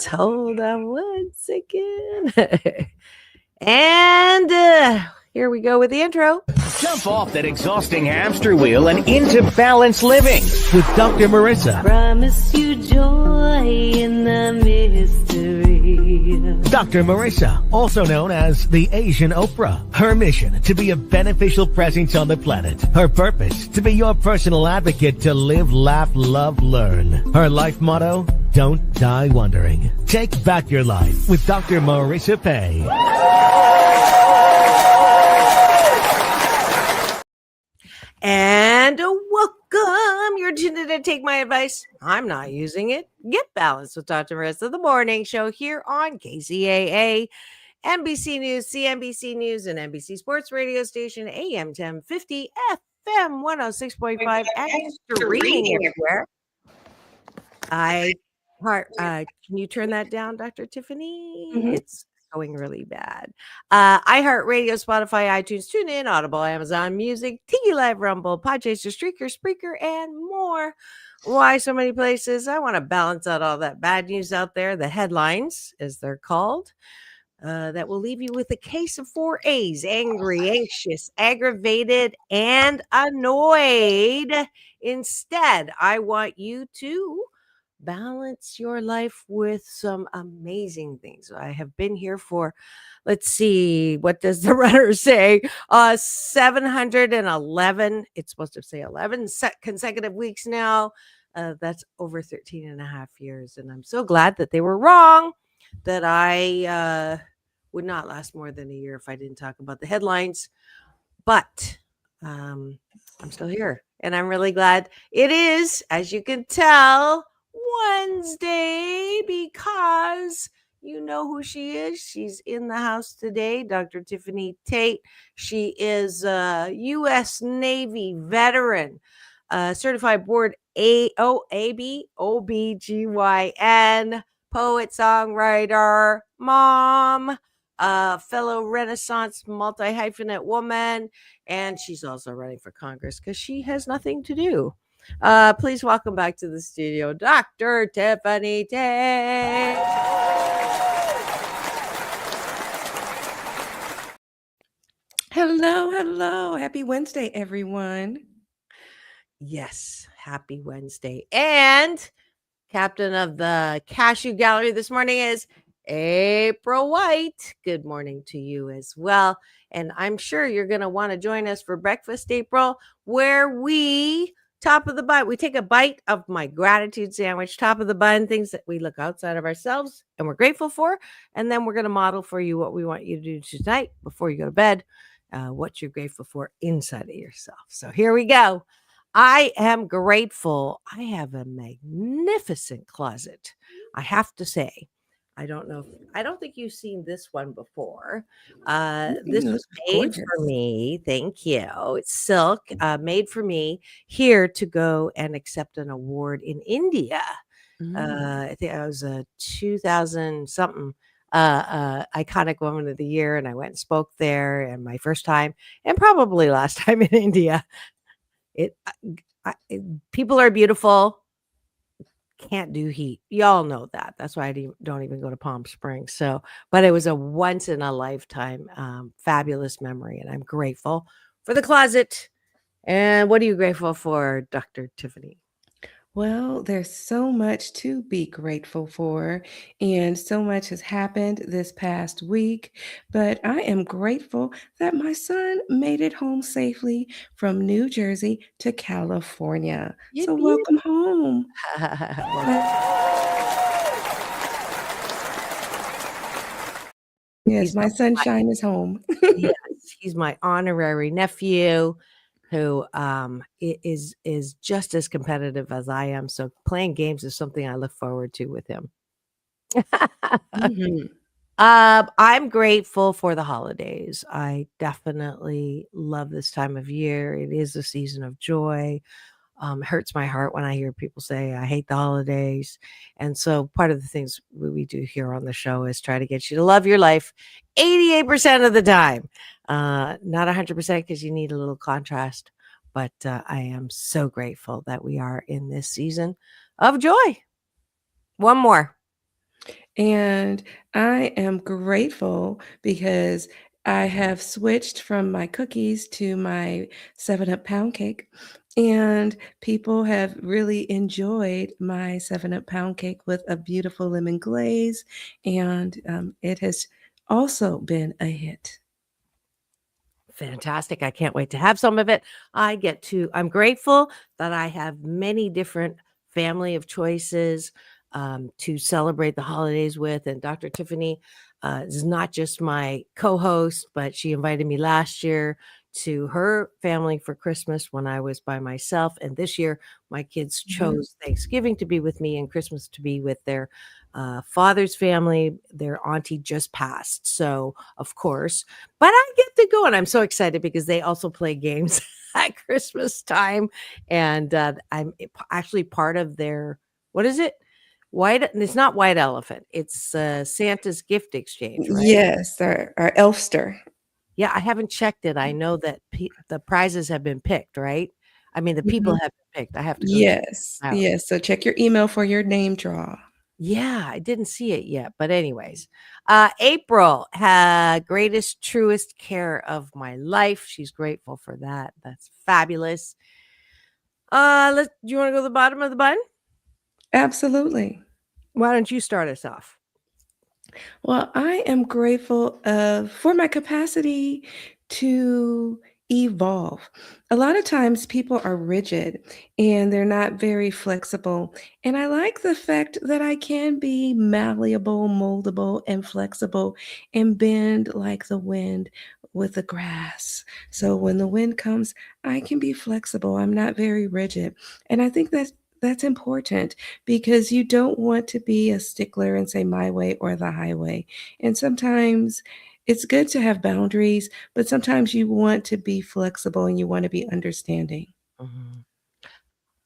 Hold on one second. And here we go with the intro. Jump off that exhausting hamster wheel and into balanced living with Dr. Marissa. Promise you joy in the mystery. Dr. Marissa, also known as the Asian Oprah. Her mission, to be a beneficial presence on the planet. Her purpose, to be your personal advocate to live, laugh, love, learn. Her life motto, don't die wondering. Take back your life with Dr. Marissa Pay. And welcome. You're tuned in to Take My Advice. I'm not using it. Get balanced with Dr. Marissa, the morning show here on KCAA, NBC News, CNBC News, and NBC Sports Radio Station, AM 1050, FM 106.5, and streaming everywhere. Can you turn that down, Dr. Tiffany? Mhm. It's going really bad. iHeartRadio, Spotify, iTunes, TuneIn, Audible, Amazon Music, Tiki Live, Rumble, Podchaser, Streaker, Spreaker, and more. Why so many places? I want to balance out all that bad news out there, the headlines, as they're called, that will leave you with a case of 4 A's: angry, anxious, aggravated, and annoyed. Instead, I want you to balance your life with some amazing things. I have been here for, let's see, what does the runner say? 711. It's supposed to say 11 consecutive weeks now. That's over 13 and a half years. And I'm so glad that they were wrong, that I would not last more than a year if I didn't talk about the headlines. But I'm still here. And I'm really glad it is, as you can tell, Wednesday, because you know who she is. She's in the house today, Dr. Tiffanie Tate. She is a U.S. Navy veteran, certified board OBGYN, poet, songwriter, mom, fellow Renaissance multi-hyphenate woman, and she's also running for Congress because she has nothing to do. Please welcome back to the studio, Dr. Tiffanie Tate. Hello. Happy Wednesday, everyone. Yes, happy Wednesday. And captain of the Cashew Gallery this morning is April White. Good morning to you as well. And I'm sure you're going to want to join us for breakfast, April, where we top of the bite. We take a bite of my gratitude sandwich, top of the bun, things that we look outside of ourselves and we're grateful for. And then we're going to model for you what we want you to do tonight before you go to bed, what you're grateful for inside of yourself. So here we go. I am grateful. I have a magnificent closet, I have to say. I don't think you've seen this one before. This was made for me. Thank you. It's silk, made for me here to go and accept an award in India. I think I was a 2000 something iconic woman of the year, and I went and spoke there, and my first time and probably last time in India. People are beautiful. Can't do heat. Y'all know that. That's why I don't even go to Palm Springs. So, but it was a once in a lifetime fabulous memory, and I'm grateful for the closet. And what are you grateful for, Dr. Tiffany? Well, there's so much to be grateful for, and so much has happened this past week. But I am grateful that my son made it home safely from New Jersey to California. So Yippee. welcome home. Yes, my sunshine is home. Yes, he's my honorary nephew who is just as competitive as I am. So playing games is something I look forward to with him. Mhm. I'm grateful for the holidays. I definitely love this time of year. It is a season of joy. It hurts my heart when I hear people say, I hate the holidays. And so part of the things we do here on the show is try to get you to love your life 88% of the time. Not 100% because you need a little contrast. But I am so grateful that we are in this season of joy. One more. And I am grateful because I have switched from my cookies to my 7 Up pound cake. And people have really enjoyed my 7 Up pound cake with a beautiful lemon glaze. And it has also been a hit. Fantastic. I can't wait to have some of it. I'm grateful that I have many different family of choices to celebrate the holidays with. And Dr. Tiffany is not just my co host, but she invited me last year to her family for Christmas when I was by myself. And this year, my kids Mhm. chose Thanksgiving to be with me and Christmas to be with their father's family. Their auntie just passed. So, of course, but I get to go, and I'm so excited because they also play games at Christmas time, and, I'm actually part of their what is it? It's not White Elephant, it's, Santa's gift exchange, right? Yes, our Elfster. Yeah, I haven't checked it. I know that the prizes have been picked, right? I mean, the people Mhm. have been picked. I have to go check Yes, it out. yes. So check your email for your name draw. Yeah, I didn't see it yet, but anyways, April had greatest, truest care of my life. She's grateful for that. That's fabulous. Do you want to go to the bottom of the bun? Absolutely. Why don't you start us off? Well, I am grateful for my capacity to evolve. A lot of times people are rigid and they're not very flexible. And I like the fact that I can be malleable, moldable, and flexible and bend like the wind with the grass. So when the wind comes, I can be flexible. I'm not very rigid. And I think that's important because you don't want to be a stickler and say my way or the highway. And sometimes it's good to have boundaries, but sometimes you want to be flexible and you want to be understanding. Mhm.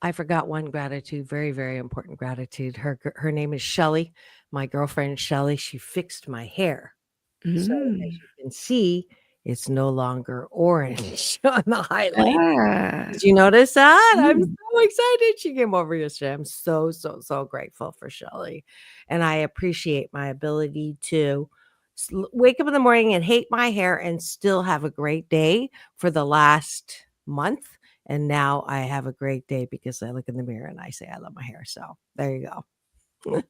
I forgot one gratitude, very, very important gratitude. Her name is Shelly, my girlfriend Shelly. She fixed my hair. So as Mm. you can see, it's no longer orange on the highlight. Ah. Did you notice that? I'm Mm. so excited she came over yesterday. I'm so, so, so grateful for Shelly, and I appreciate my ability to wake up in the morning and hate my hair and still have a great day for the last month, and now I have a great day because I look in the mirror and I say, "I love my hair." So, there you go.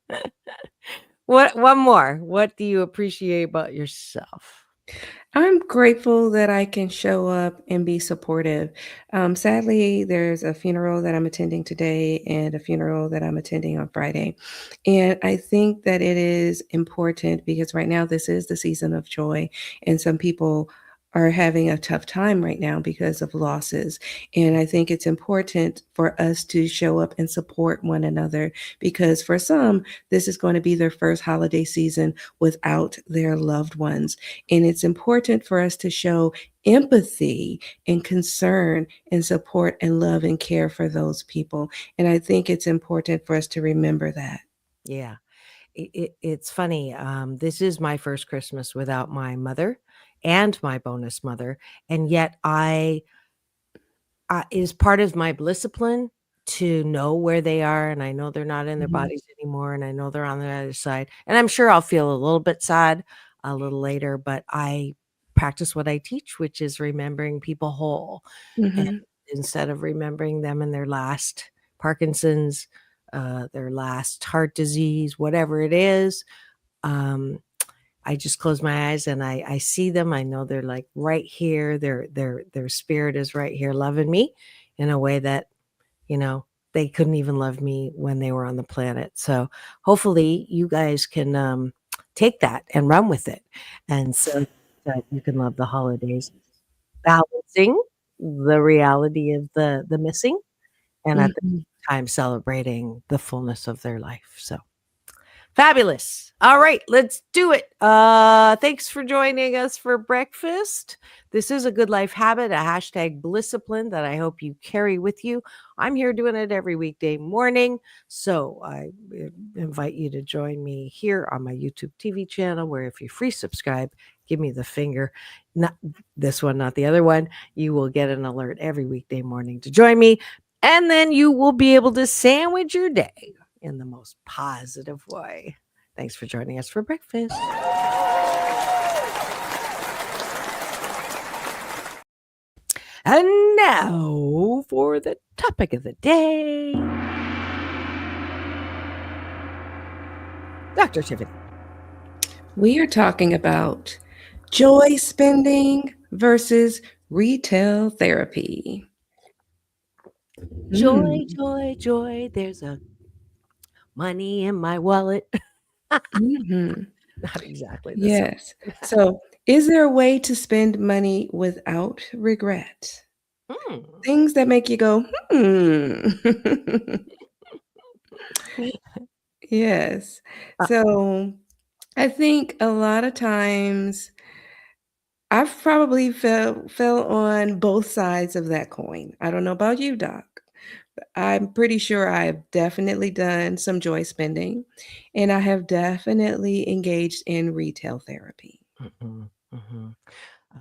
What one more? What do you appreciate about yourself? I'm grateful that I can show up and be supportive. Sadly, there's a funeral that I'm attending today and a funeral that I'm attending on Friday. And I think that it is important because right now this is the season of joy, and some people are having a tough time right now because of losses. And I think it's important for us to show up and support one another because for some, this is going to be their first holiday season without their loved ones. And it's important for us to show empathy and concern and support and love and care for those people. And I think it's important for us to remember that. Yeah. It's funny. This is my first Christmas without my mother and my bonus mother, and yet it is part of my discipline to know where they are, and I know they're not in their Mhm. bodies anymore, and I know they're on the other side, and I'm sure I'll feel a little bit sad a little later, but I practice what I teach, which is remembering people whole, and Mhm. instead of remembering them in their last Parkinson's, their last heart disease, whatever it is, um, I just close my eyes and I see them. I know they're like right here. Their spirit is right here loving me in a way that, you know, they couldn't even love me when they were on the planet. So hopefully you guys can take that and run with it. And so that you can love the holidays, balancing the reality of the missing and at the Mhm. same time celebrating the fullness of their life. So fabulous. All right, let's do it. Thanks for joining us for breakfast. This is a good life habit, a hashtag blisscipline that I hope you carry with you. I'm here doing it every weekday morning. So I invite you to join me here on my YouTube TV channel, where if you free subscribe, give me the finger. Not this one, not the other one. You will get an alert every weekday morning to join me. And then you will be able to sandwich your day in the most positive way. Thanks for joining us for breakfast. And now for the topic of the day. Dr. Tiffany. We are talking about joy spending versus retail therapy. Joy, joy, joy. There's a money in my wallet. Mm-hmm. Not exactly the song. Yes. So, is there a way to spend money without regret? Hmm. Things that make you go, hmm. Yes. Uh, So, I think a lot of times I've probably fell on both sides of that coin. I don't know about you, Doc. I'm pretty sure I've definitely done some joy spending, and I have definitely engaged in retail therapy. mhm, mhm.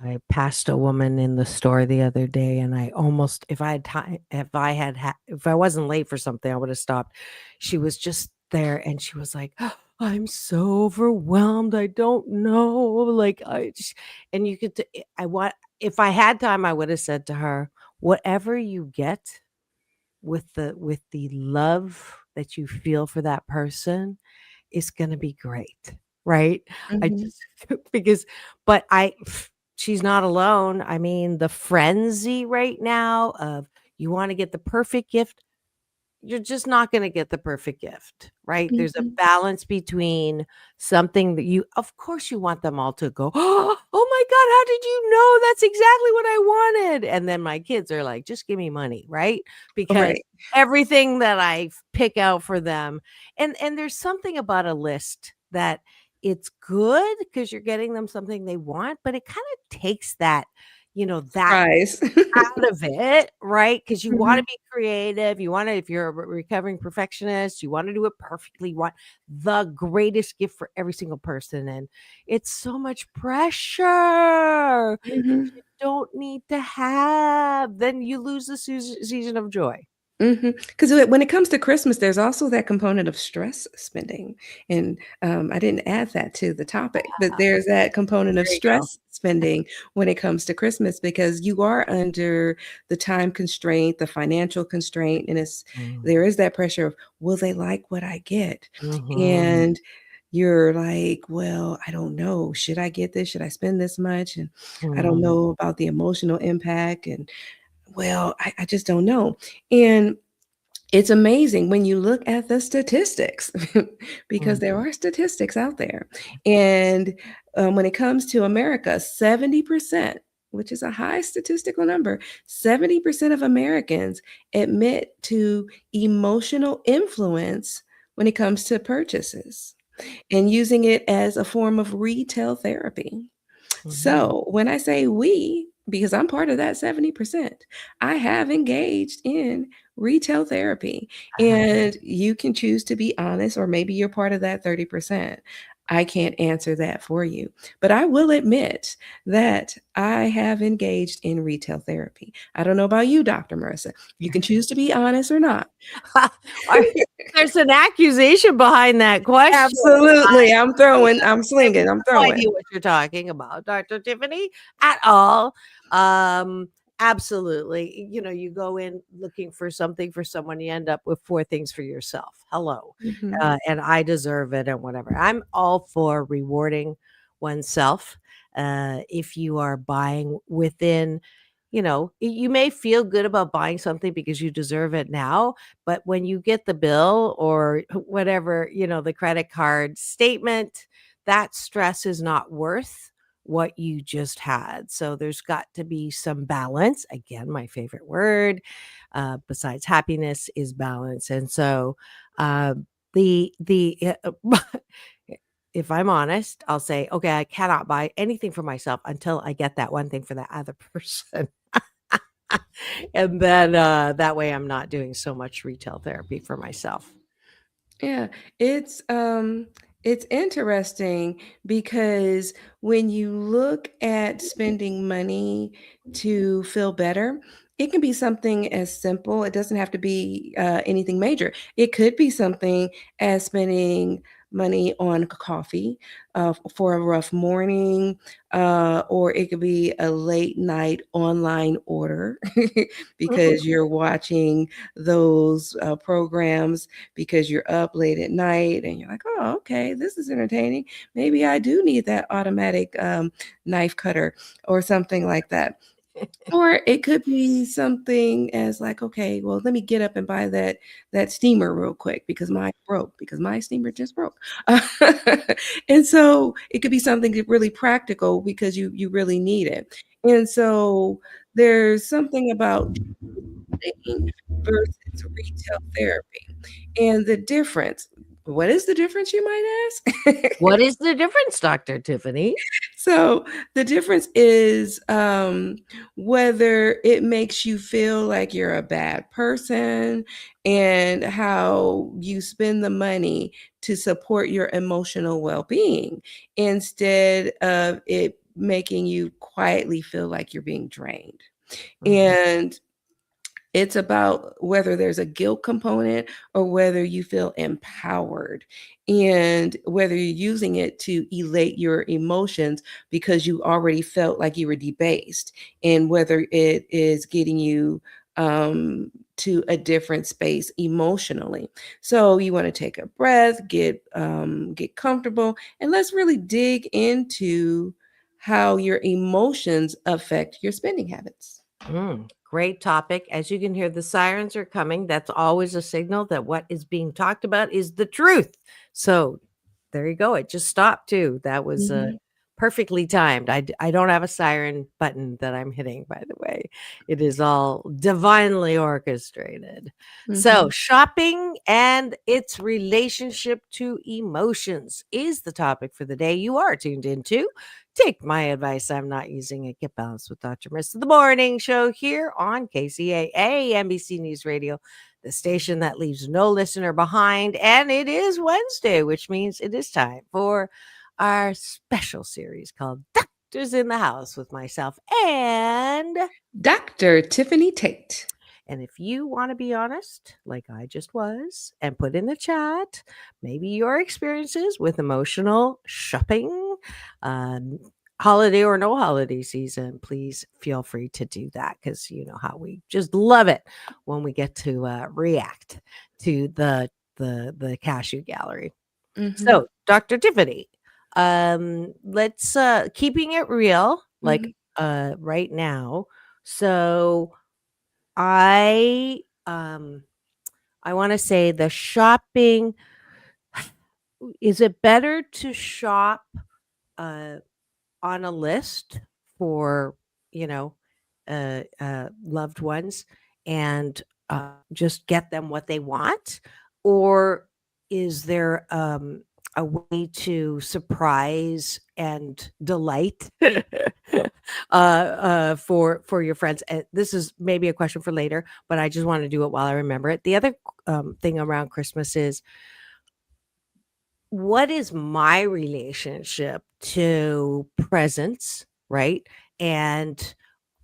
I passed a woman in the store the other day, and I almost, if I had time, if I wasn't late for something, I would have stopped. She was just there, and she was like, "Oh, I'm so overwhelmed. I don't know." Like and you could, I want, if I had time, I would have said to her, "Whatever you get with the love that you feel for that person is gonna be great." Right? I Mhm. just because but she's not alone. I mean, the frenzy right now of you wanna get the perfect gift, you're just not gonna get the perfect gift, right? There's a Mhm. balance between something that you, of course, you want them all to go, "Oh my god, how did you know? That's exactly what I wanted." And then my kids are like, "Just give me money," right? Because Right. everything that I pick out for them, and there's something about a list that it's good because 'cause you're getting them something they want, but it kinda takes that, that Surprise. out of it, right? Because you wanna Mhm. be creative, you wanna, if you're a recovering perfectionist, you wanna do it perfectly, you want the greatest gift for every single person, and it's so much pressure that Mhm. you don't need to have, then you lose the season of joy. Because when it comes to Christmas, there's also that component of stress spending, and, I didn't add that to the topic, but there's that component of There you go. stress spending when it comes to Christmas because you are under the time constraint, the financial constraint, and Mm, there is that pressure of, "Will they like what I get?" mhm, And you're like, "Well, I don't know. Should I get this? Should I spend this much? And I don't mhm, know about the emotional impact, and, well, I just don't know." And it's amazing when you look at the statistics because mm, there are statistics out there. And when it comes to America, 70%, which is a high statistical number, 70% of Americans admit to emotional influence when it comes to purchases and using it as a form of retail therapy. mhm. So when I say we, because I'm part of that 70%, I have engaged in retail therapy. And you can choose to be honest, or maybe you're part of that 30%. I can't answer that for you. But I will admit that I have engaged in retail therapy. I don't know about you, Dr. Marissa. You can choose to be honest or not. Or there's an accusation behind that question. Absolutely. I'm I have slinging, I'm no idea throwing. what you're talking about, Dr. Tiffany, at all. Um, Absolutely. You go in looking for something for someone, you end up with 4 things for yourself. Hello. Mhm. And I deserve it and whatever. I'm all for rewarding oneself. If you are buying within, you may feel good about buying something because you deserve it now, but when you get the bill or whatever, the credit card statement, that stress is not worth what you just had. So there's got to be some balance. Again, my favorite word, besides happiness, is balance. And so, uh, the if I'm honest, I'll say, okay, I cannot buy anything for myself until I get that one thing for that other person. And then that way I'm not doing so much retail therapy for myself. Yeah, it's interesting because when you look at spending money to feel better, it can be something as simple. It doesn't have to be anything major. It could be something as spending money on coffee for a rough morning, or it could be a late night online order because you're watching those programs because you're up late at night and you're like, oh, okay, this is entertaining. Maybe I do need that automatic knife cutter or something like that. Or it could be something as like, okay, well, let me get up and buy that steamer real quick because mine broke because my steamer just broke. And so it could be something really practical because you really need it. And so there's something about thing versus retail therapy. And the difference, what is the difference, you might ask? What is the difference, Dr. Tiffany? So the difference is whether it makes you feel like you're a bad person and how you spend the money to support your emotional well being instead of it making you quietly feel like you're being drained. Mhm. And it's about whether there's a guilt component or whether you feel empowered and whether you're using it to elate your emotions because you already felt like you were debased, and whether it is getting you to a different space emotionally. So you want to take a breath, get comfortable, and let's really dig into how your emotions affect your spending habits. Great topic. As you can hear, the sirens are coming. That's always a signal that what is being talked about is the truth. So there you go. It just stopped too. That was Mhm, perfectly timed. I don't have a siren button that I'm hitting, by the way. It is all divinely orchestrated. So, mhm. shopping and its relationship to emotions is the topic for the day you are tuned into. Take my advice. I'm not using it. Get balanced with Dr. Marissa, the morning show here on KCAA, NBC News Radio, the station that leaves no listener behind. And it is Wednesday, which means it is time for our special series called Doctors in the House with myself Dr. Tiffany Tate. and if you want to be honest, like I just was, and put in the chat maybe your experiences with emotional shopping, um, holiday or no holiday season, please feel free to do that because you know how we just love it when we get to react to the cashew gallery. Mhm, So, Dr. Tiffany, let's keeping it real, like mhm, right now. So I um I want to say the shopping, is it better to shop uh on a list for, you know, loved ones and just get them what they want? Or is there a way to surprise and delight for your friends? And this is maybe a question for later, but I just want to do it while I remember it. The other thing around Christmas is, what is my relationship to presents, right? And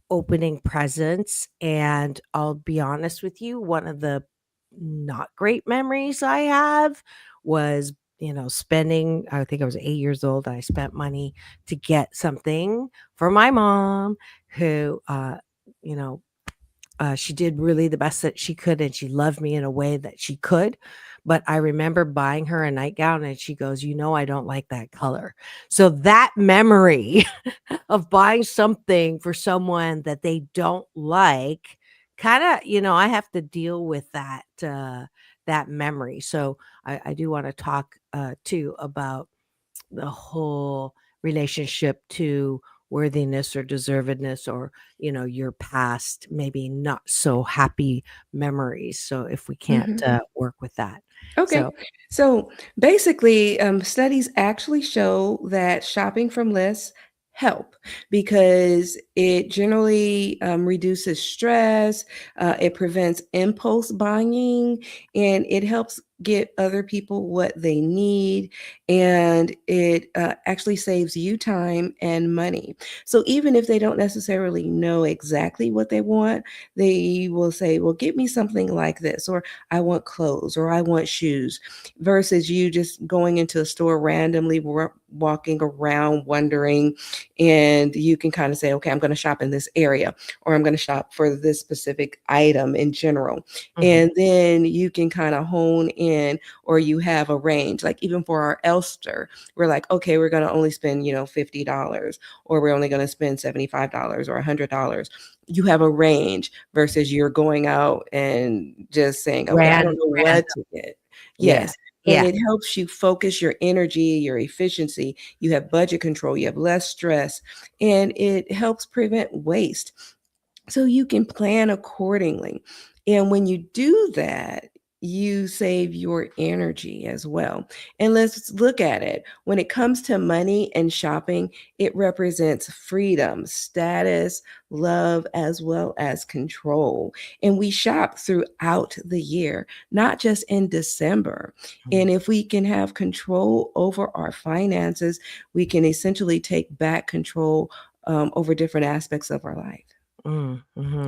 opening presents. And I'll be honest with you, one of the not great memories I have was, spending, I think I was 8 years old. I spent money to get something for my mom who, you know, she did really the best that she could, and she loved me in a way that she could. But I remember buying her a nightgown, and she goes, I don't like that color. So that memory of buying something for someone that they don't like, kind of, I have to deal with that memory. So I do want to talk too about the whole relationship to worthiness or deservedness, or your past maybe not so happy memories. So if we can't mhm. work with that. Okay. So So basically, studies actually show that shopping from lists help because it generally reduces stress, it prevents impulse buying, and it helps get other people what they need, and it actually saves you time and money. So even if they don't necessarily know exactly what they want, they will say, well, get me something like this, or I want clothes, or I want shoes, versus you just going into a store randomly, walking around wondering, and you can kind of say, okay, I'm going to shop in this area, or I'm going to shop for this specific item in general. Mhm. And then you can kind of hone in, or you have a range. Like even for our Elster, we're like, okay, we're going to only spend, $50, or we're only going to spend $75 or $100. You have a range versus you're going out and just saying, okay, I don't know Random. what to get. Yeah. Yes. And Yeah. it helps you focus your energy, your efficiency. You have budget control, you have less stress, and it helps prevent waste, so you can plan accordingly. And when you do that, you save your energy as well. And let's look at it. When it comes to money and shopping, it represents freedom, status, love, as well as control. And we shop throughout the year, not just in December. Mm. And if we can have control over our finances, we can essentially take back control over different aspects of our life.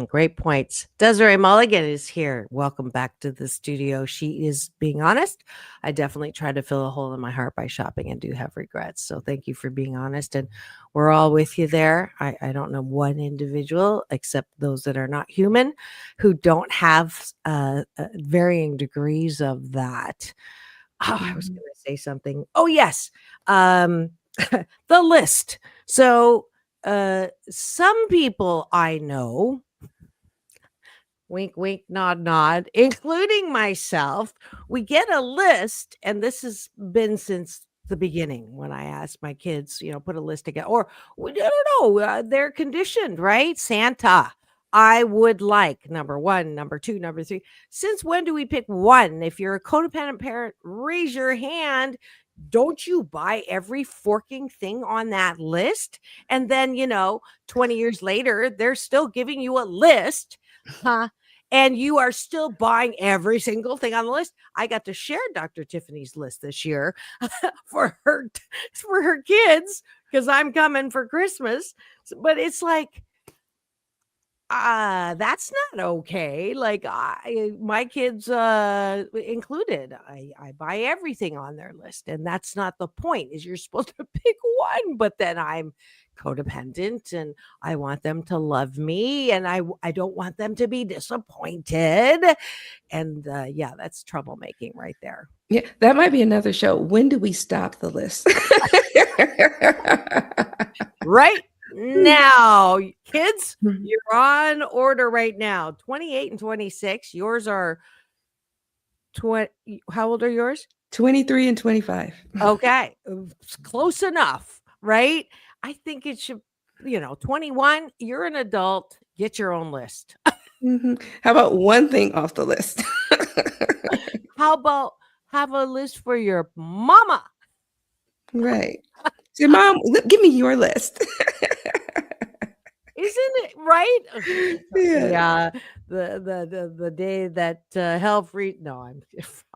Great points. Desiree Mulligan is here. Welcome back to the studio. She is being honest. I definitely try to fill a hole in my heart by shopping and do have regrets. So thank you for being honest. And we're all with you there. I don't know one individual, except those that are not human, who don't have varying degrees of that. Oh, I was Mhm. going to say something. Oh, yes. Um, the list. So, some people I know, wink, wink, nod, nod, including myself, we get a list, and this has been since the beginning when I asked my kids, put a list together, or I don't know, they're conditioned, right? Santa. I would like number one, number two, number three. Since when do we pick one? If you're a codependent parent, raise your hand. Don't you buy every forking thing on that list? And then, 20 years later, they're still giving you a list. Huh? And you are still buying every single thing on the list. I got to share Dr. Tiffany's list this year for her kids because I'm coming for Christmas. But it's like, that's not okay. Like my kids included. I buy everything on their list, and that's not the point. Is you're supposed to pick one, but then I'm codependent and I want them to love me, and I don't want them to be disappointed. And yeah, that's troublemaking right there. Yeah, that might be another show. When do we stop the list? Right now, kids, you're on order right now. 28 and 26. Yours are 20. How old are yours? 23 and 25. Okay. Close enough, right? I think it should, 21, you're an adult, get your own list. Mhm. How about one thing off the list? How about have a list for your mama? Right. Say, Mom, give me your list. Isn't it right? Yeah. Yeah, the day that hell free. No, I'm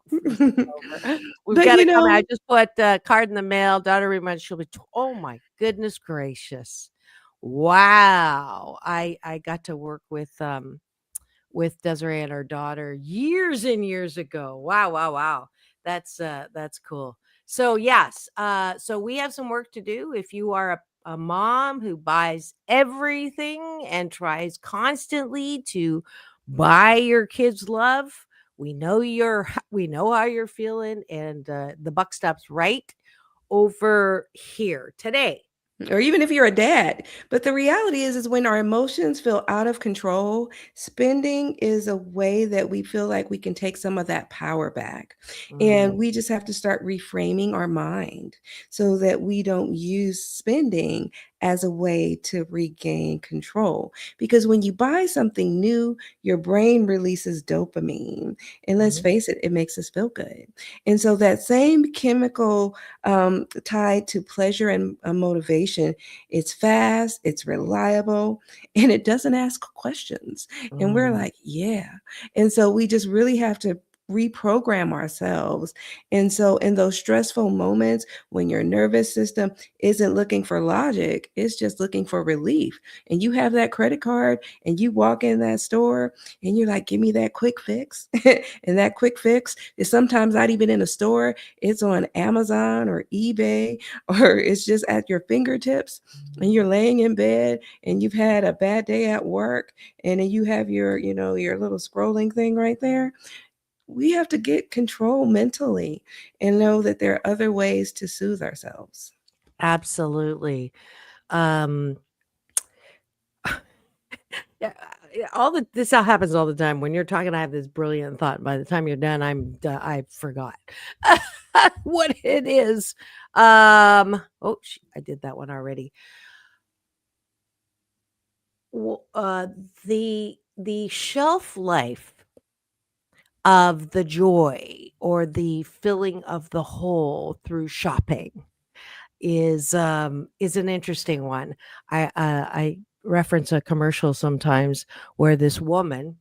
freezing over. We've But got to come. I just put a card in the mail. Daughter reminds she'll be. Oh my goodness gracious! Wow, I got to work with Desiree and her daughter years and years ago. Wow, wow, wow. That's cool. So yes, so we have some work to do. If you are a mom who buys everything and tries constantly to buy your kids love, we know how you're feeling, and the buck stops right over here today. Or even if you're a dad. But the reality is when our emotions feel out of control, spending is a way that we feel like we can take some of that power back. Mm, And we just have to start reframing our mind so that we don't use spending as a way to regain control. Because when you buy something new, your brain releases dopamine. And let's mhm, face it, it makes us feel good. And so that same chemical tied to pleasure and motivation. It's fast, it's reliable, and it doesn't ask questions. And we're mm, like, yeah. And so we just really have to reprogram ourselves. And so in those stressful moments when your nervous system isn't looking for logic, it's just looking for relief. And you have that credit card and you walk in that store and you're like, give me that quick fix. And that quick fix is sometimes not even in a store, it's on Amazon or eBay, or it's just at your fingertips. And you're laying in bed and you've had a bad day at work, and then you have your, your little scrolling thing right there. We have to get control mentally and know that there are other ways to soothe ourselves. Absolutely. Um, yeah, all this all happens all the time. When you're talking, I have this brilliant thought. And by the time you're done, I forgot what it is. Oh, I did that one already. Well, the shelf life of the joy or the filling of the hole through shopping is an interesting one. I reference a commercial sometimes where this woman,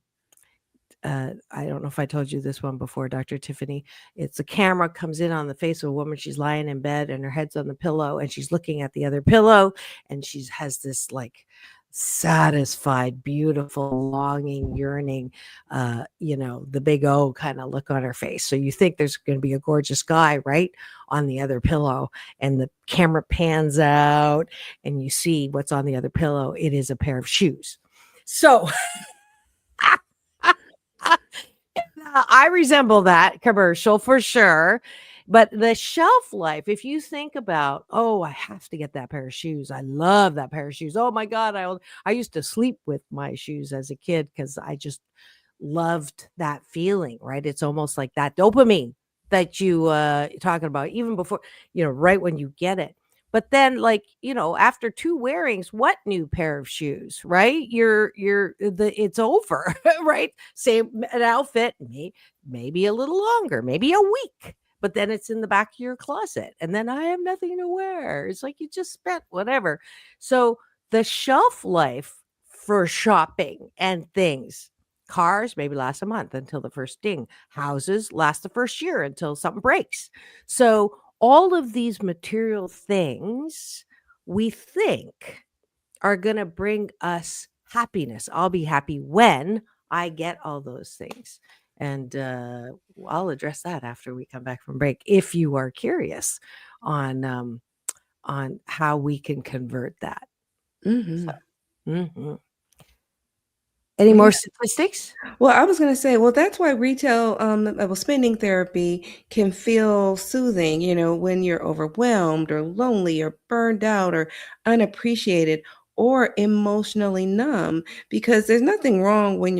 I don't know if I told you this one before, Dr. Tiffany. It's a camera comes in on the face of a woman. She's lying in bed and her head's on the pillow and she's looking at the other pillow and she has this like satisfied, beautiful, longing, yearning, the big O kind of look on her face. So you think there's going to be a gorgeous guy, right, on the other pillow, and the camera pans out and you see what's on the other pillow. It is a pair of shoes. So I resemble that commercial for sure. But the shelf life, if you think about, oh, I have to get that pair of shoes. I love that pair of shoes. Oh my God. I used to sleep with my shoes as a kid because I just loved that feeling, right? It's almost like that dopamine that you talking about, even before, right when you get it. But then, like, after two wearings, what new pair of shoes, right? It's over, right? Same an outfit, maybe a little longer, maybe a week, but then it's in the back of your closet, and then I have nothing to wear. It's like you just spent whatever. So the shelf life for shopping and things. Cars maybe last a month until the first ding. Houses last the first year until something breaks. So all of these material things we think are going to bring us happiness. I'll be happy when I get all those things. And I'll address that after we come back from break. If you are curious on how we can convert that. Hmm. So, mhm. Any more Yeah. statistics? Well, I was going to say, well, that's why retail, spending therapy can feel soothing, when you're overwhelmed or lonely or burned out or unappreciated or emotionally numb, because there's nothing wrong with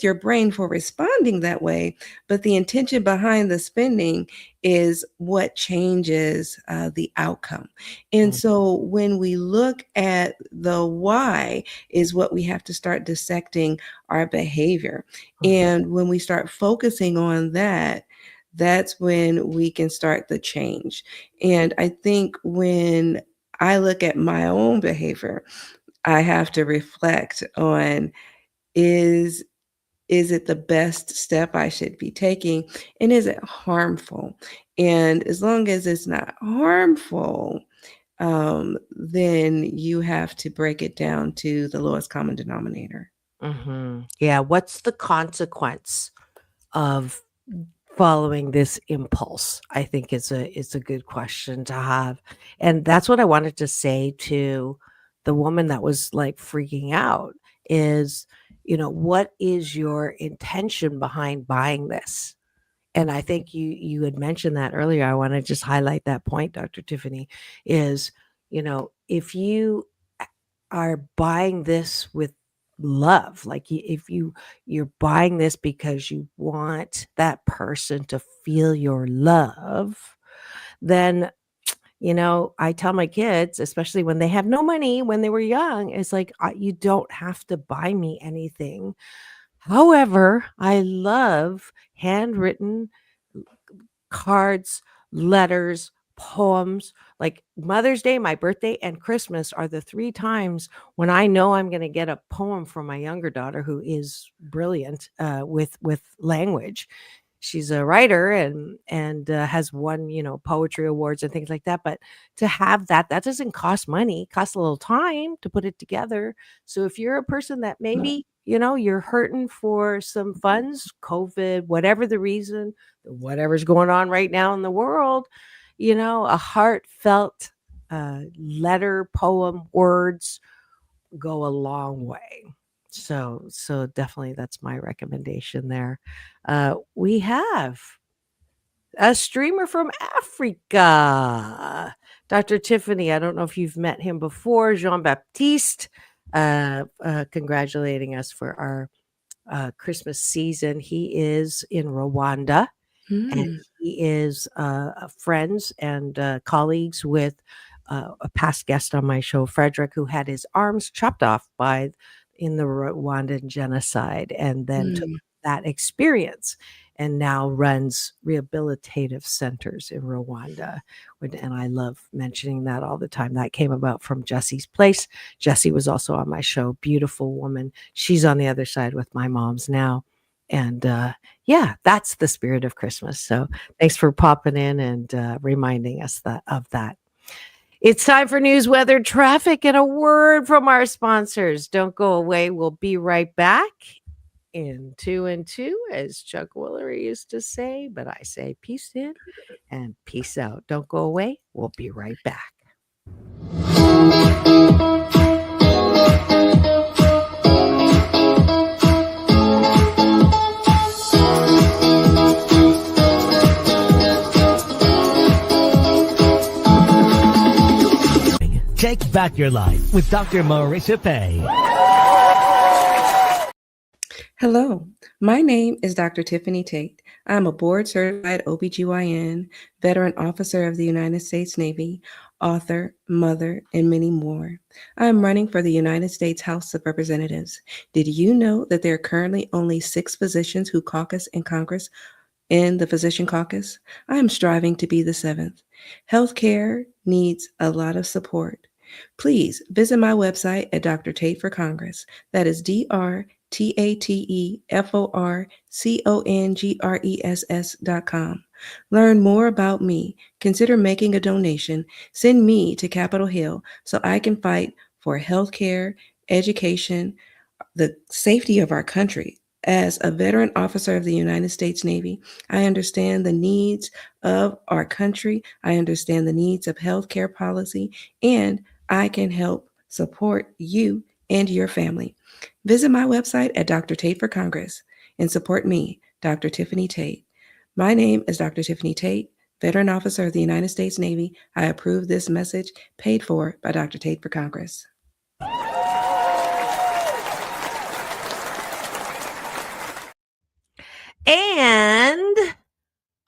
your brain for responding that way, but the intention behind the spending is what changes the outcome. And Mm, so when we look at the why, is what we have to start dissecting our behavior. mhm, And when we start focusing on that, that's when we can start the change. And I think when I look at my own behavior, I have to reflect on, is is it the best step I should be taking, and is it harmful? And as long as it's not harmful, then you have to break it down to the lowest common denominator. mhm. Yeah, what's the consequence of following this impulse? I think it's a good question to have. And that's what I wanted to say to the woman that was like freaking out is, what is your intention behind buying this? And I think you had mentioned that earlier. I want to just highlight that point, Dr. Tiffany, is, if you are buying this with love, like if you're buying this because you want that person to feel your love, then I tell my kids, especially when they have no money when they were young, it's like, you don't have to buy me anything. However, I love handwritten cards, letters, poems. Like Mother's Day, my birthday, and Christmas are the 3 times when I know I'm gonna get a poem from my younger daughter who is brilliant, with language. She's a writer and has won, poetry awards and things like that, but to have that doesn't cost money, it costs a little time to put it together. So if you're a person that maybe, you're hurting for some funds, COVID, whatever the reason, whatever's going on right now in the world, a heartfelt letter, poem, words go a long way. So definitely that's my recommendation there. We have a streamer from Africa, Dr. Tiffany. I don't know if you've met him before, Jean Baptiste, congratulating us for our Christmas season. He is in Rwanda. And he is friends and colleagues with a past guest on my show, Frederick, who had his arms chopped off in the Rwandan genocide, and then took that experience and now runs rehabilitative centers in Rwanda. And I love mentioning that all the time. That came about from Jesse's Place. Jesse was also on my show. Beautiful woman. She's on the other side with my mom's now. And yeah, that's the spirit of Christmas. So thanks for popping in and reminding us of that. It's time for news, weather, traffic, and a word from our sponsors. Don't go away. We'll be right back in 2 and 2, as Chuck Woolery used to say. But I say peace in and peace out. Don't go away. We'll be right back. Take back your life with Dr. Marissa Pay. Hello, my name is Dr. Tiffanie Tate. I'm a board-certified OBGYN, veteran officer of the United States Navy, author, mother, and many more. I'm running for the United States House of Representatives. Did you know that there are currently only 6 physicians who caucus in Congress in the Physician Caucus? I am striving to be the 7th. Healthcare needs a lot of support. Please visit my website at Dr. Tate for Congress. That is DrTateForCongres.com. Learn more about me. Consider making a donation. Send me to Capitol Hill so I can fight for healthcare, education, the safety of our country. As a veteran officer of the United States Navy, I understand the needs of our country. I understand the needs of healthcare policy, and I can help support you and your family. Visit my website at Dr. Tate for Congress and support me, Dr. Tiffanie Tate. My name is Dr. Tiffanie Tate, veteran officer of the United States Navy. I approve this message paid for by Dr. Tate for Congress. And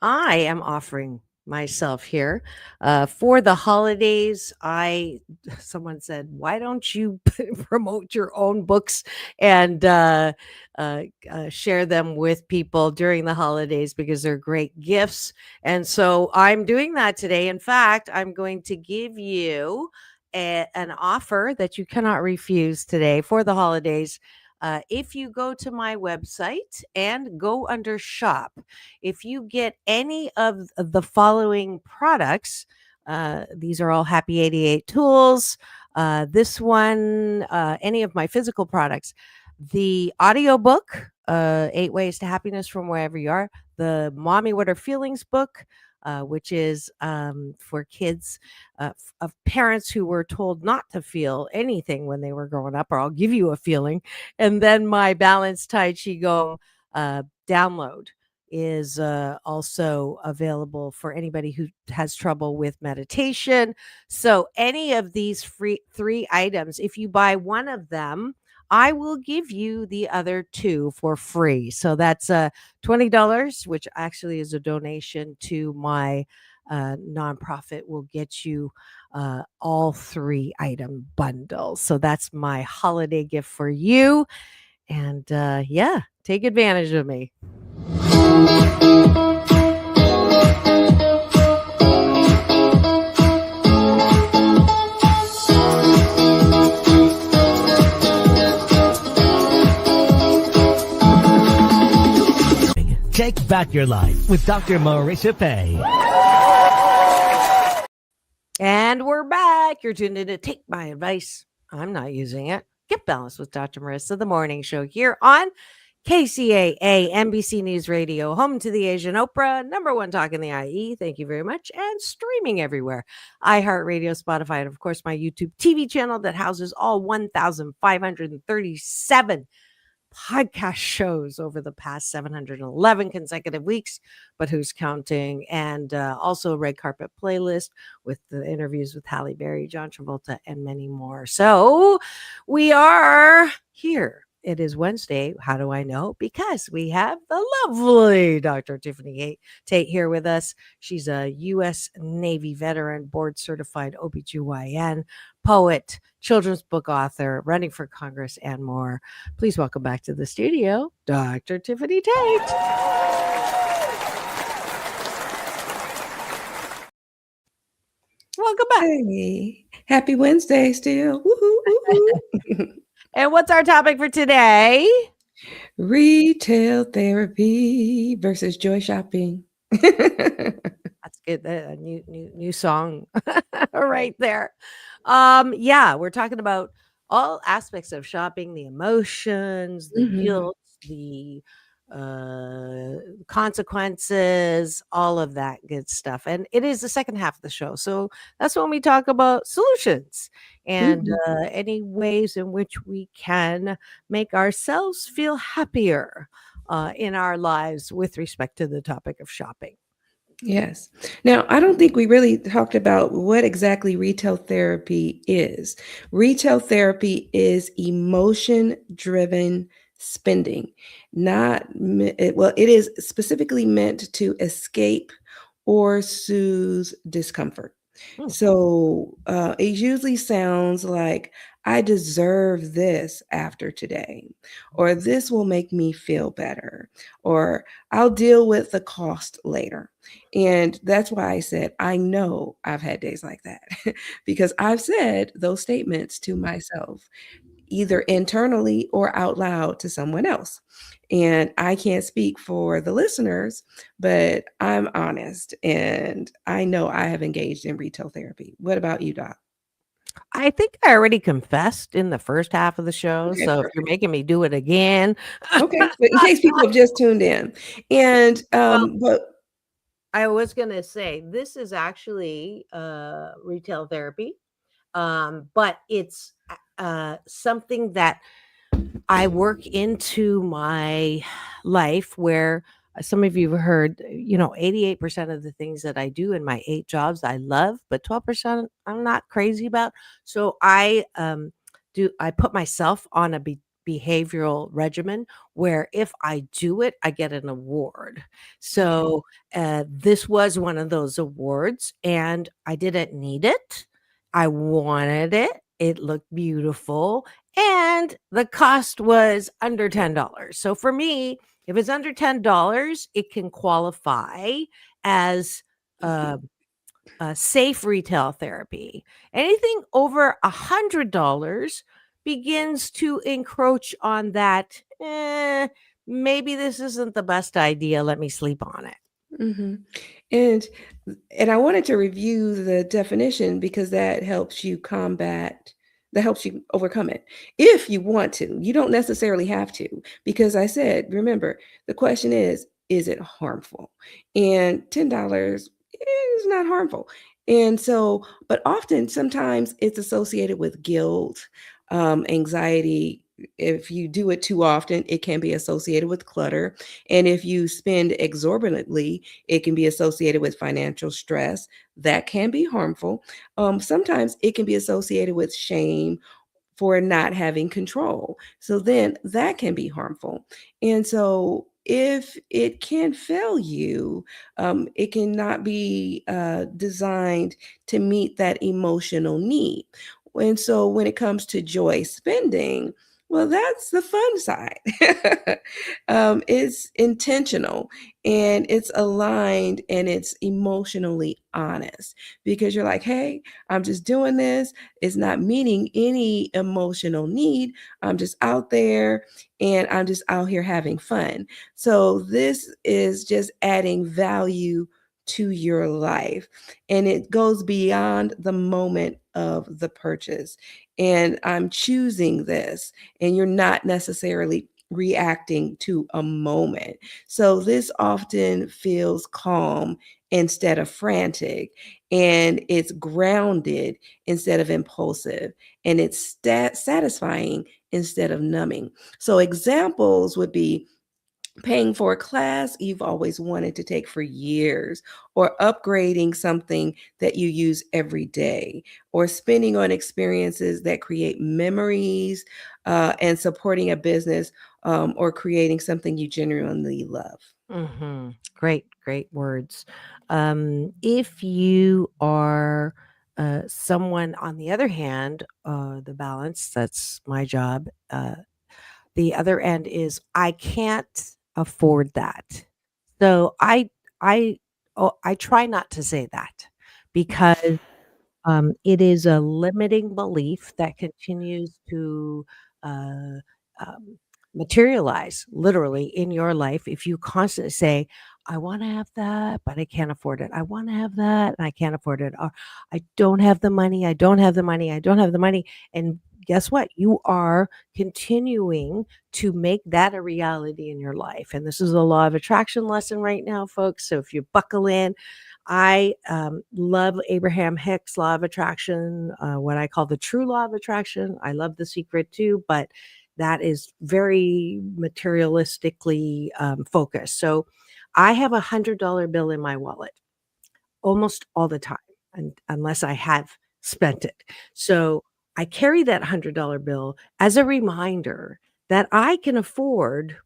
I am offering myself here for the holidays. Someone said, why don't you promote your own books and share them with people during the holidays, because they're great gifts. And so I'm doing that today. In fact, I'm going to give you an offer that you cannot refuse today for the holidays. If you go to my website and go under shop, if you get any of the following products, these are all Happy 88 tools. This one, any of my physical products, the audiobook, 8 Ways to Happiness from Wherever You Are, the Mommy What Are Feelings book, which is for kids of parents who were told not to feel anything when they were growing up, or I'll give you a feeling. And then my Balanced Tai Chi Go download is also available for anybody who has trouble with meditation. So any of these free 3 items, if you buy one of them, I will give you the other 2 for free. So that's $20, which actually is a donation to my nonprofit, will get you all 3 item bundles. So that's my holiday gift for you. And yeah, take advantage of me. Take back your life with Dr. Marissa Pay. And we're back. You're tuned in to Take My Advice. I'm not using it. Get Balanced with Dr. Marissa, the morning show here on KCAA, NBC News Radio, home to the Asian Oprah, number one talk in the IE. Thank you very much. And streaming everywhere. iHeartRadio, Spotify, and of course, my YouTube TV channel that houses all 1,537 podcast shows over the past 711 consecutive weeks, but who's counting? And also a red carpet playlist with the interviews with Halle Berry, John Travolta, and many more. So we are here. It is Wednesday. How do I know? Because we have the lovely Dr. Tiffanie Tate here with us. She's a U.S. Navy veteran, board certified OBGYN, poet, children's book author, running for Congress, and more. Please welcome back to the studio, Dr. Tiffanie Tate. Welcome back. Hey, happy Wednesday still. Woohoo, woohoo. And what's our topic for today? Retail therapy versus joy shopping. That's good. A new song right there. Yeah, we're talking about all aspects of shopping, the emotions, the guilt, the consequences, all of that good stuff. And it is the second half of the show. So that's when we talk about solutions and any ways in which we can make ourselves feel happier in our lives with respect to the topic of shopping. Yes. Now, I don't think we really talked about what exactly retail therapy is. Retail therapy is emotion-driven spending. It is specifically meant to escape or soothe discomfort. So it usually sounds like, I deserve this after today, or this will make me feel better, or I'll deal with the cost later. And that's why I said, I know I've had days like that because I've said those statements to myself, either internally or out loud to someone else. And I can't speak for the listeners, but I'm honest and I know I have engaged in retail therapy. What about you, Doc? I think I already confessed in the first half of the show. Okay, So if perfect. you're making me do it again. Okay, but in case people have just tuned in. And Well, but I was going to say this is actually retail therapy, but it's something that I work into my life where some of you have heard, 88% of the things that I do in my 8 jobs I love, but 12% I'm not crazy about. So I put myself on a behavioral regimen where if I do it, I get an award. So this was one of those awards, and I didn't need it. I wanted it. It looked beautiful. And the cost was under $10. So for me, if it's under $10, it can qualify as a safe retail therapy. Anything over $100 begins to encroach on that. Maybe this isn't the best idea. Let me sleep on it. mhm. and and I wanted to review the definition because that helps you overcome it. If you want to, you don't necessarily have to, because I said, remember, the question is it harmful? And $10 is not harmful. And so, but often, sometimes it's associated with guilt, anxiety. If you do it too often, it can be associated with clutter. And if you spend exorbitantly, it can be associated with financial stress. That can be harmful. Sometimes it can be associated with shame for not having control. So then that can be harmful. And so if it can fail you, it cannot be designed to meet that emotional need. And so when it comes to joy spending, Well, that's the fun side. It's intentional and it's aligned and it's emotionally honest because you're like, hey, I'm just doing this. It's not meeting any emotional need. I'm just out there and I'm just out here having fun. So, this is just adding value to your life and it goes beyond the moment of the purchase. And I'm choosing this and you're not necessarily reacting to a moment. So this often feels calm instead of frantic, and it's grounded instead of impulsive, and it's satisfying instead of numbing. So examples would be paying for a class you've always wanted to take for years, or upgrading something that you use every day, or spending on experiences that create memories, and supporting a business, or creating something you genuinely love. Great, great words. If you are someone, on the other hand, the balance, that's my job. The other end is I can't afford that. So I I try not to say that because it is a limiting belief that continues to uh, um, materialize literally in your life if you constantly say, I want to have that, but I can't afford it. I want to have that, and I can't afford it. Or I don't have the money. I don't have the money. I don't have the money. And guess what? You are continuing to make that a reality in your life. And this is a law of attraction lesson right now, folks. So if you buckle in, I love Abraham Hicks' law of attraction, what I call the true law of attraction. I love the secret too, but that is very materialistically focused. So I have $100 bill in my wallet almost all the time, unless I have spent it. So I carry that $100 bill as a reminder that I can afford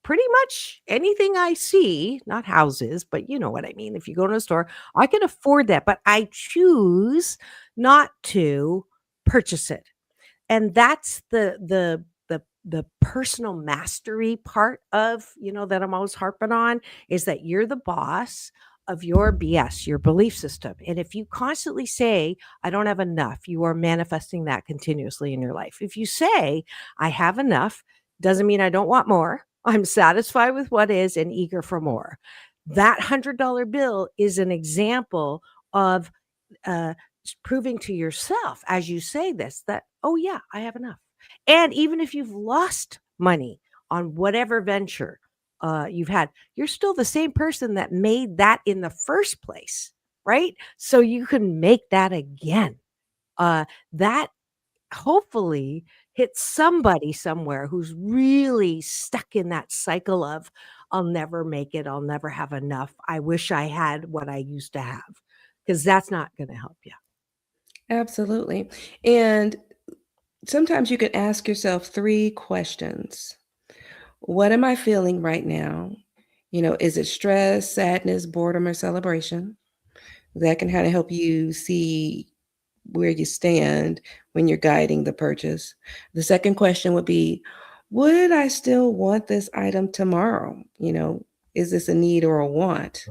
pretty much anything I see, not houses, but you know what I mean. If you go to a store, I can afford that, but I choose not to purchase it. And that's the personal mastery part of, that I'm always harping on, is that you're the boss of your BS, your belief system. And if you constantly say, I don't have enough, you are manifesting that continuously in your life. If you say, I have enough, doesn't mean I don't want more. I'm satisfied with what is and eager for more. That $100 bill is an example of uh, proving to yourself as you say this that, oh, yeah, I have enough. And even if you've lost money on whatever venture you've had, you're still the same person that made that in the first place, right? So you can make that again. That hopefully hits somebody somewhere who's really stuck in that cycle of, I'll never make it. I'll never have enough. I wish I had what I used to have, because that's not going to help you. Absolutely. And sometimes you can ask yourself three questions. What am I feeling right now? Is it stress, sadness, boredom, or celebration? That can kind of help you see where you stand when you're guiding the purchase. The second question would be, would I still want this item tomorrow? Is this a need or a want?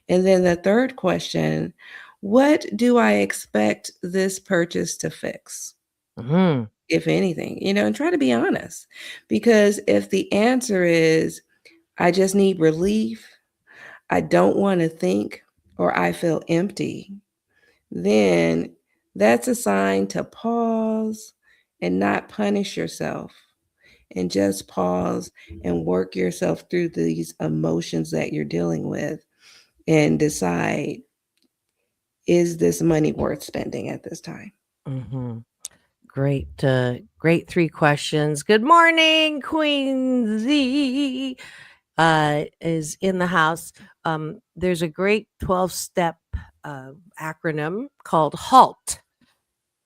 And then the third question, what do I expect this purchase to fix? Mhm. If anything, and try to be honest. Because if the answer is, I just need relief, I don't want to think, or I feel empty, then that's a sign to pause and not punish yourself, and just pause and work yourself through these emotions that you're dealing with and decide, is this money worth spending at this time? Mhm. Great 3 questions. Good morning, Queen Z, is in the house. There's a great 12-step, acronym called HALT.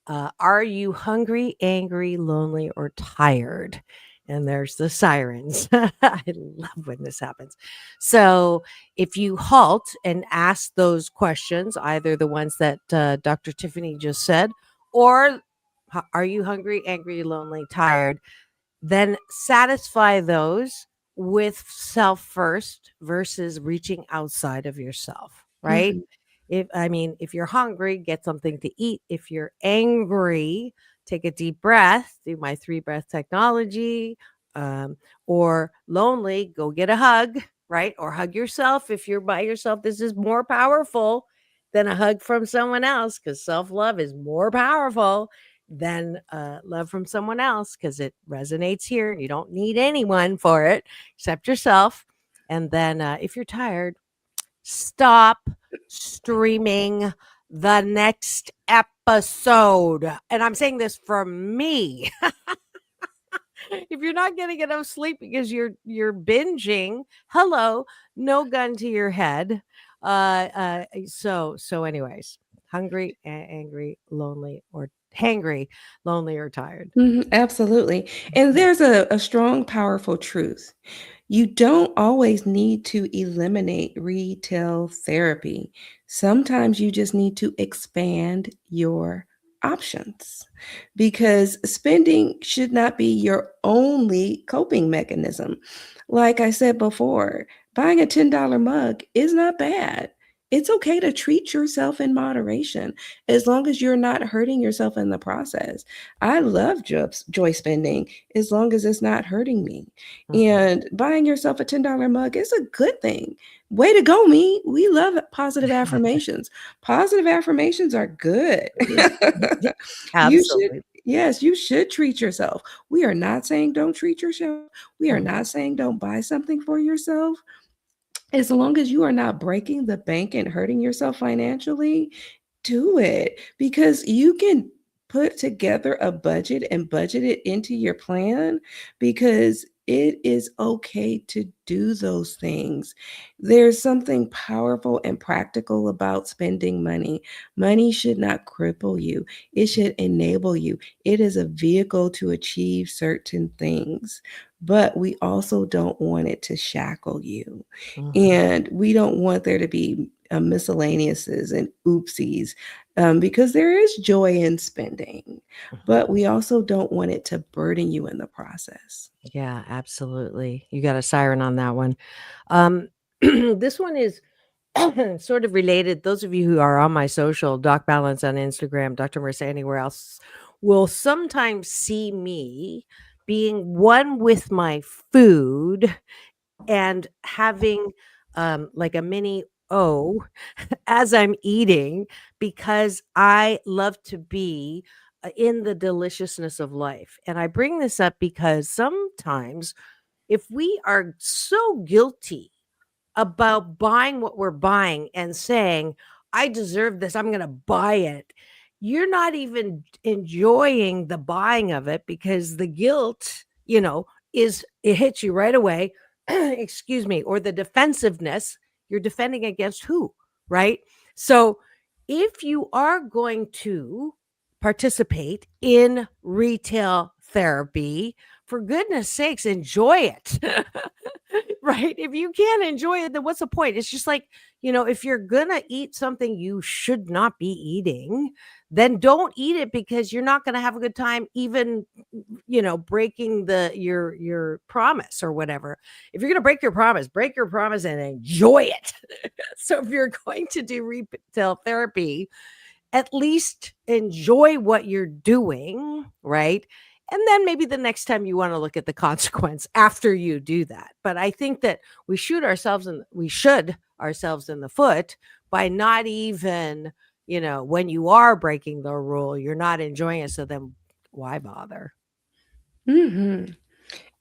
Are you hungry, angry, lonely, or tired? And there's the sirens. I love when this happens. So if you halt and ask those questions, either the ones that Dr. Tiffany just said, or are you hungry, angry, lonely, tired? then satisfy those with self first versus reaching outside of yourself, right? Mhm. If you're hungry, get something to eat. If you're angry, take a deep breath, do my 3 breath technology. Um, or lonely, go get a hug, right? Or hug yourself. If you're by yourself, this is more powerful than a hug from someone else, because self love is more powerful than love from someone else, because it resonates here and you don't need anyone for it except yourself. And then if you're tired, stop streaming the next episode. And I'm saying this for me. If you're not getting enough sleep because you're binging, hello, no gun to your head. So anyways, hungry, angry, lonely, or hangry, lonely, or tired. Mhm, absolutely. And there's a strong, powerful truth. You don't always need to eliminate retail therapy. Sometimes you just need to expand your options because spending should not be your only coping mechanism. Like I said before, buying a $10 mug is not bad. It's okay to treat yourself in moderation as long as you're not hurting yourself in the process. I love joy spending as long as it's not hurting me. Mhm. And buying yourself a $10 mug is a good thing. Way to go, me. We love positive affirmations. Positive affirmations are good. You should, Absolutely. yes, you should treat yourself. We are not saying don't treat yourself. We are Mhm. not saying don't buy something for yourself. As long as you are not breaking the bank and hurting yourself financially, do it because you can put together a budget and budget it into your plan because it is okay to do those things. There's something powerful and practical about spending money. Money should not cripple you, it should enable you. It is a vehicle to achieve certain things, but we also don't want it to shackle you. Mhm. And we don't want there to be miscellaneouses and oopsies because there is joy in spending, Mhm. but we also don't want it to burden you in the process. Yeah, absolutely. You got a siren on that one. This one is sort of related. Those of you who are on my social, Doc Balance on Instagram, Dr. Marissa anywhere else, will sometimes see me being one with my food and having like a mini O as I'm eating, because I love to be in the deliciousness of life. And I bring this up because sometimes if we are so guilty about buying what we're buying and saying, I deserve this, I'm going to buy it, you're not even enjoying the buying of it, because the guilt, is it hits you right away. Excuse me, or the defensiveness, you're defending against who, right? So if you are going to participate in retail therapy, for goodness sakes, enjoy it. Right? If you can't enjoy it, then what's the point? It's just like, if you're gonna eat something you should not be eating, then don't eat it, because you're not gonna have a good time, even breaking your promise or whatever. If you're gonna break your promise and enjoy it. So if you're going to do retail therapy, at least enjoy what you're doing, right? And then maybe the next time you want to look at the consequence after you do that. But I think that we should ourselves in the foot by not even, when you are breaking the rule, you're not enjoying it. So then why bother? Hmm.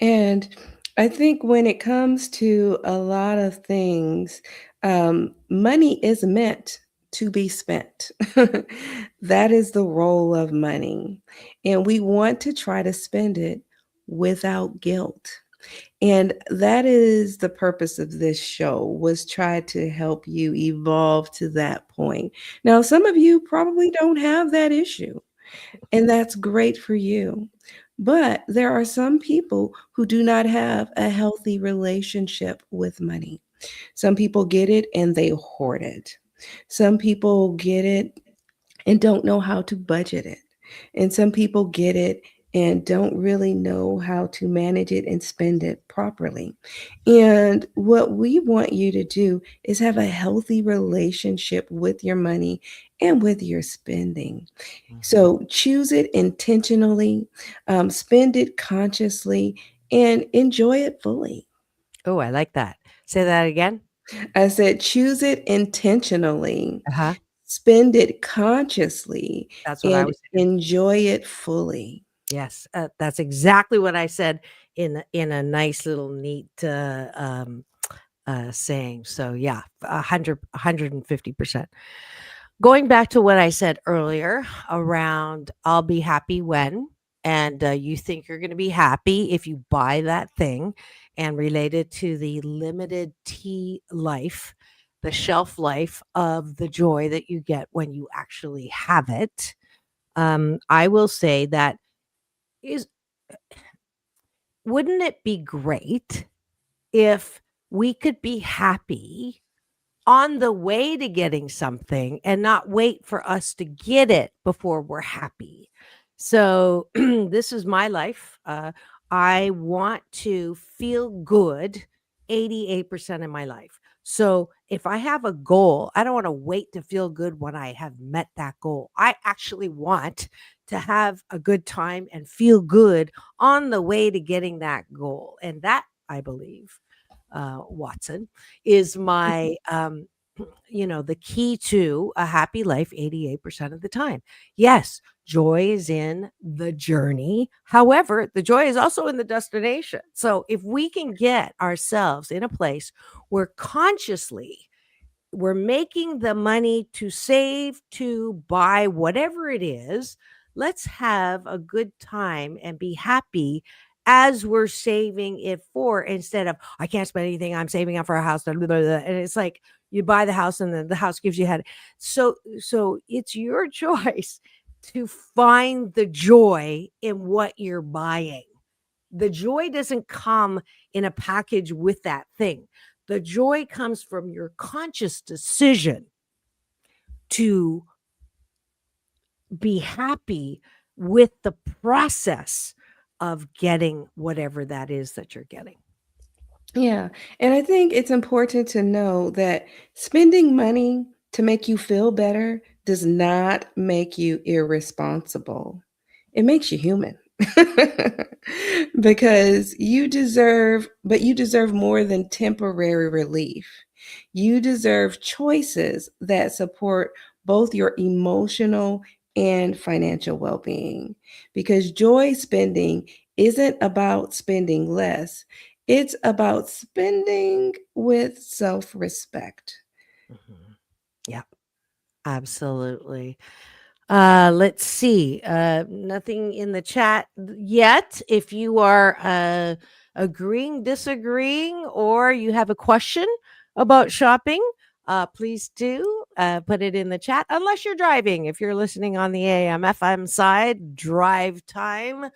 And I think when it comes to a lot of things, money is meant to be spent. That is the role of money. And we want to try to spend it without guilt. And that is the purpose of this show, was try to help you evolve to that point. Now, some of you probably don't have that issue, and that's great for you. But there are some people who do not have a healthy relationship with money. Some people get it and they hoard it. Some people get it and don't know how to budget it. And some people get it and don't really know how to manage it and spend it properly. And what we want you to do is have a healthy relationship with your money and with your spending. Mhm. So choose it intentionally, spend it consciously, and enjoy it fully. Oh, I like that. Say that again. I said, choose it intentionally, Uh-huh. spend it consciously, That's what I and was saying. enjoy it fully. Yes, that's exactly what I said in a nice little neat saying. So yeah, 150%. Going back to what I said earlier around I'll be happy when, and you think you're going to be happy if you buy that thing, and related to the limited T life, the shelf life of the joy that you get when you actually have it. I will say that is wouldn't it be great if we could be happy on the way to getting something and not wait for us to get it before we're happy? So, this is my life. I want to feel good 88% of my life. So, if I have a goal, I don't want to wait to feel good when I have met that goal. I actually want to have a good time and feel good on the way to getting that goal. And that, I believe, Watson, is my the key to a happy life 88% of the time. Yes, joy is in the journey. However, the joy is also in the destination. So if we can get ourselves in a place where consciously we're making the money to save to buy whatever it is, let's have a good time and be happy as we're saving it for, instead of I can't spend anything, I'm saving up for a house, blah, blah, blah, blah. And it's like you buy the house and then the house gives you a headache. So it's your choice to find the joy in what you're buying. The joy doesn't come in a package with that thing. The joy comes from your conscious decision to be happy with the process of getting whatever that is that you're getting. Yeah. And I think it's important to know that spending money to make you feel better does not make you irresponsible. It makes you human. Because you deserve more than temporary relief. You deserve choices that support both your emotional and financial well being. Because joy spending isn't about spending less, it's about spending with self respect. Mhm. Yeah, absolutely. Let's see. Nothing in the chat yet. If you are agreeing, disagreeing, or you have a question about shopping, please do put it in the chat. Unless you're driving, if you're listening on the AM FM side, drive time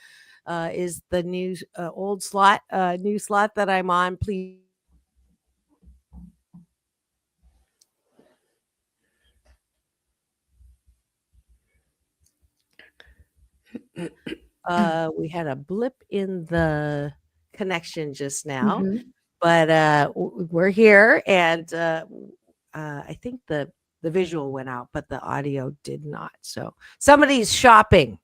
is the new old slot, new slot that I'm on. Please. We had a blip in the connection just now, Mhm. but we're here, and I think the visual went out, but the audio did not. So somebody's shopping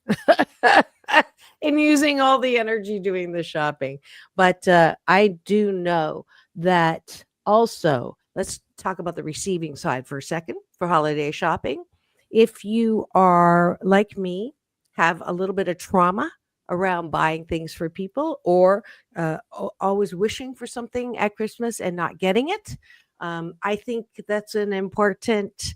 and using all the energy doing the shopping. But I do know that also. Let's talk about the receiving side for a second for holiday shopping. If you are like me, have a little bit of trauma around buying things for people, or always wishing for something at Christmas and not getting it. I think that's an important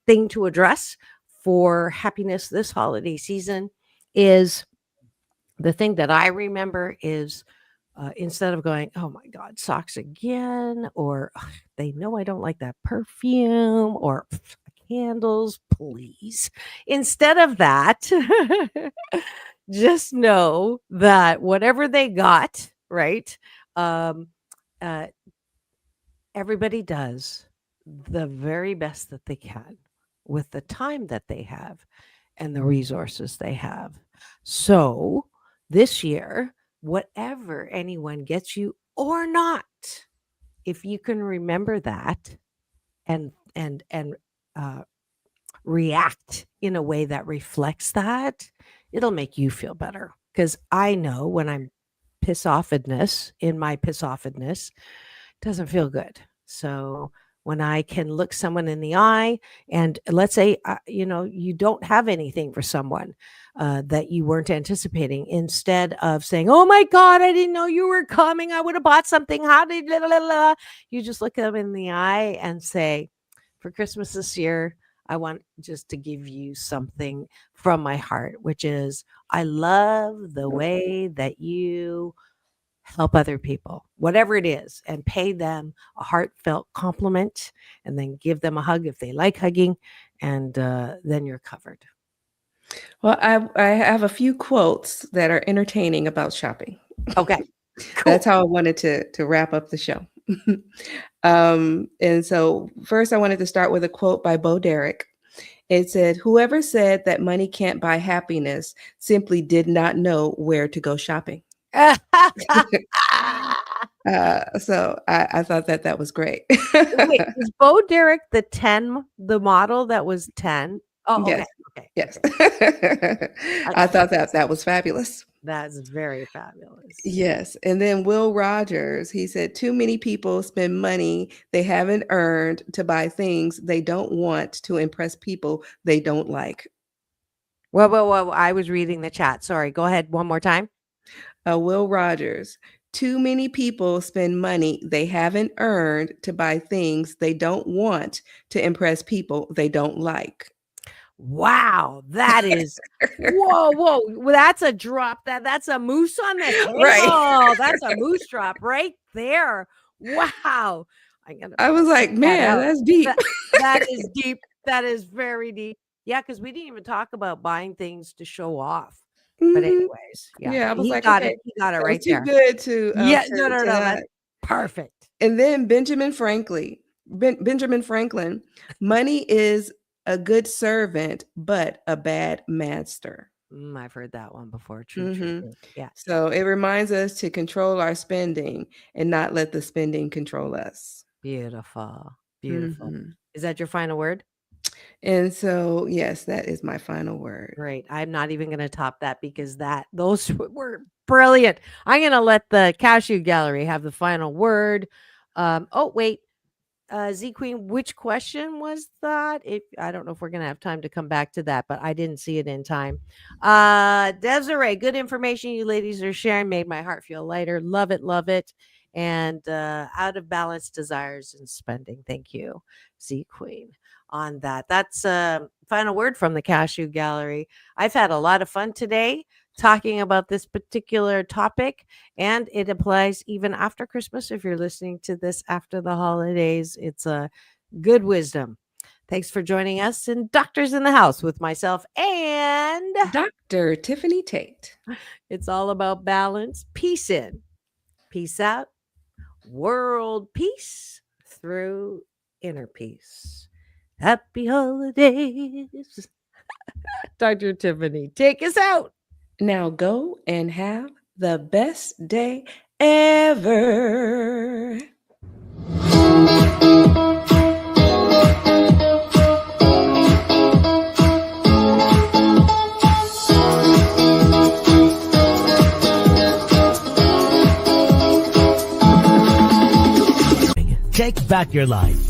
thing to address for happiness this holiday season. Is the thing that I remember is instead of going, oh my God, socks again, or "Ugh, they know I don't like that perfume, or "Pff, candles, please." Instead of that, just know that whatever they got, right? Um, uh, everybody does the very best that they can with the time that they have and the resources they have. So this year, whatever anyone gets you or not, if you can remember that and react in a way that reflects that, it'll make you feel better. Because I know when I'm piss offedness, doesn't feel good. So when I can look someone in the eye, and let's say, you don't have anything for someone that you weren't anticipating, instead of saying, "Oh my God, I didn't know you were coming. I would have bought something. How did blah, blah, blah," you just look them in the eye and say, "For Christmas this year, I want just to give you something from my heart, which is I love the way that you help other people, whatever it is," and pay them a heartfelt compliment, and then give them a hug if they like hugging, and then you're covered. Well, I have a few quotes that are entertaining about shopping. Okay, That's cool. how I wanted to wrap up the show. And so first I wanted to start with a quote by Bo Derek. It said, "Whoever said that money can't buy happiness simply did not know where to go shopping." So I thought that was great. Wait, is Bo Derek the model that was 10? Oh, okay, Yes, okay, yes. okay. I thought that was fabulous. That's very fabulous. Yes. And then Will Rogers, he said, "Too many people spend money they haven't earned to buy things they don't want to impress people they don't like." Well, I was reading the chat. Sorry, go ahead one more time. Will Rogers, "Too many people spend money they haven't earned to buy things they don't want to impress people they don't like." Wow, that is whoa. Well, that's a drop. That's a moose on the Right. table. That's a moose drop right there. Wow. I gotta I was like, check that man, out. that's deep. That is deep. That is very deep. Yeah, because we didn't even talk about buying things to show off. But Mhm. anyways, yeah, Yeah, I was he like, got okay, it. He got it that was right too there. good to Yeah, no, not. that's perfect. And then Benjamin Franklin, "Money is a good servant, but a bad master." I've heard that one before. True, true, Mhm. true. Yeah. So it reminds us to control our spending and not let the spending control us. Beautiful. Beautiful. Mhm. Is that your final word? And so, yes, that is my final word. Great. I'm not even going to top that because those were brilliant. I'm going to let the cashew gallery have the final word. Oh wait, Z Queen, which question was that? I don't know if we're going to have time to come back to that, but I didn't see it in time. Desiree, good information you ladies are sharing made my heart feel lighter. Love it, love it. And out of balance desires and spending. Thank you, Z Queen, on that. That's final word from the Cashew Gallery. I've had a lot of fun today talking about this particular topic, and it applies even after Christmas. If you're listening to this after the holidays, it's a good wisdom. Thanks for joining us in Doctors in the House with myself and Dr. Tiffanie Tate. it's all about balance. Peace in, peace out, world peace through inner peace. Happy holidays. Dr. Tiffanie, take us out. Now go and have the best day ever. Take back your life